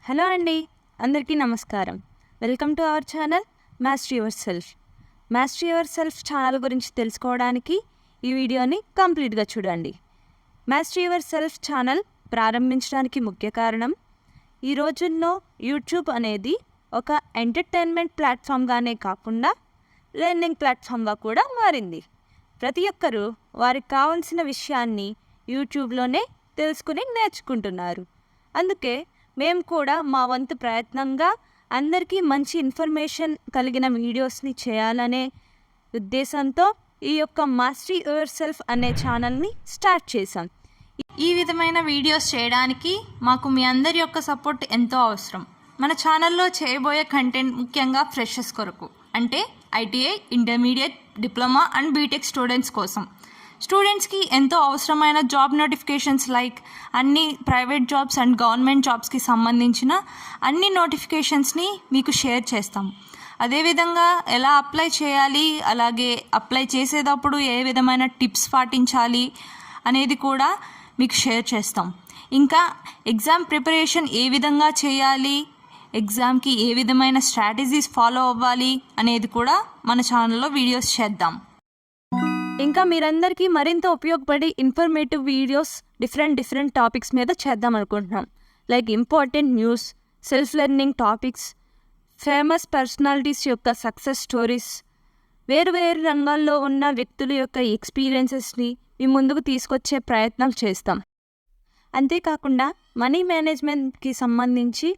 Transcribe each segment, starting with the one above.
Hello అండి, అందరికీ నమస్కారం. Welcome to our channel master your self. Master your self channel గురించి తెలుసుకోవడానికి ఈ వీడియోని కంప్లీట్గా చూడండి. మాస్టర్ యువర్ సెల్ఫ్ ఛానల్ ప్రారంభించడానికి ముఖ్య కారణం, ఈ రోజుల్లో యూట్యూబ్ అనేది ఒక ఎంటర్టైన్మెంట్ ప్లాట్ఫామ్గానే కాకుండా లెర్నింగ్ ప్లాట్ఫామ్గా కూడా మారింది. ప్రతి ఒక్కరూ వారికి కావాల్సిన విషయాన్ని యూట్యూబ్లోనే తెలుసుకుని నేర్చుకుంటున్నారు. అందుకే మేము కూడా మా వంతు ప్రయత్నంగా అందరికీ మంచి ఇన్ఫర్మేషన్ కలిగిన వీడియోస్ని చేయాలనే ఉద్దేశంతో ఈ యొక్క మాస్టర్ యువర్ సెల్ఫ్ అనే ఛానల్ని స్టార్ట్ చేశాం. ఈ విధమైన వీడియోస్ చేయడానికి మాకు మీ అందరి యొక్క సపోర్ట్ ఎంతో అవసరం. మన ఛానల్లో చేయబోయే కంటెంట్ ముఖ్యంగా ఫ్రెషర్స్ కొరకు, అంటే ITI, intermediate, diploma and B Tech students కోసం. స్టూడెంట్స్కి ఎంతో అవసరమైన జాబ్ నోటిఫికేషన్స్ లైక్ అన్ని ప్రైవేట్ జాబ్స్ అండ్ గవర్నమెంట్ జాబ్స్కి సంబంధించిన అన్ని నోటిఫికేషన్స్ని మీకు షేర్ చేస్తాం. అదేవిధంగా ఎలా అప్లై చేయాలి, అలాగే అప్లై చేసేటప్పుడు ఏ విధమైన టిప్స్ పాటించాలి అనేది కూడా మీకు షేర్ చేస్తాం. ఇంకా ఎగ్జామ్ ప్రిపరేషన్ ఏ విధంగా చేయాలి, ఎగ్జామ్కి ఏ విధమైన స్ట్రాటజీస్ ఫాలో అవ్వాలి అనేది కూడా మన ఛానల్లో వీడియోస్ చేద్దాం. ఇంకా మీరందరికీ మరింత ఉపయోగపడే ఇన్ఫర్మేటివ్ వీడియోస్ డిఫరెంట్ టాపిక్స్ మీద చేద్దాం అనుకుంటున్నాం. Like important news, self learning topics, famous personalities యొక్క సక్సెస్ స్టోరీస్, వేరు రంగాల్లో ఉన్న వ్యక్తుల యొక్క ఎక్స్పీరియన్సెస్ని మీ ముందుకు తీసుకొచ్చే ప్రయత్నం చేస్తాం. అంతేకాకుండా మనీ మేనేజ్మెంట్కి సంబంధించి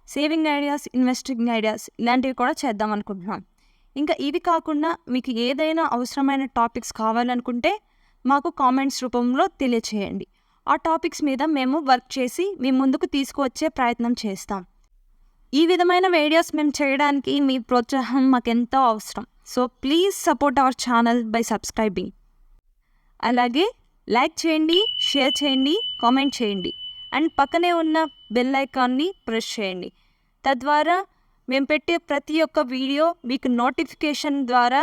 సేవింగ్ ఐడియాస్, ఇన్వెస్టింగ్ ఐడియాస్ ఇలాంటివి కూడా చేద్దాం అనుకుంటున్నాం. ఇంకా ఇవి కాకుండా మీకు ఏదైనా అవసరమైన టాపిక్స్ కావాలనుకుంటే మాకు కామెంట్స్ రూపంలో తెలియచేయండి. ఆ టాపిక్స్ మీద మేము వర్క్ చేసి మీ ముందుకు తీసుకువచ్చే ప్రయత్నం చేస్తాం. ఈ విధమైన వీడియోస్ మేము చేయడానికి మీ ప్రోత్సాహం మాకెంతో అవసరం. So please support our channel by subscribing. అలాగే లైక్ చేయండి, షేర్ చేయండి, కామెంట్ చేయండి అండ్ పక్కనే ఉన్న బెల్ ఐకాన్ని ప్రెస్ చేయండి. తద్వారా మేము పెట్టే ప్రతి ఒక్క వీడియో మీకు నోటిఫికేషన్ ద్వారా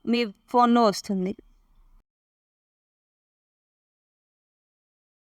మీ ఫోన్లో వస్తుంది.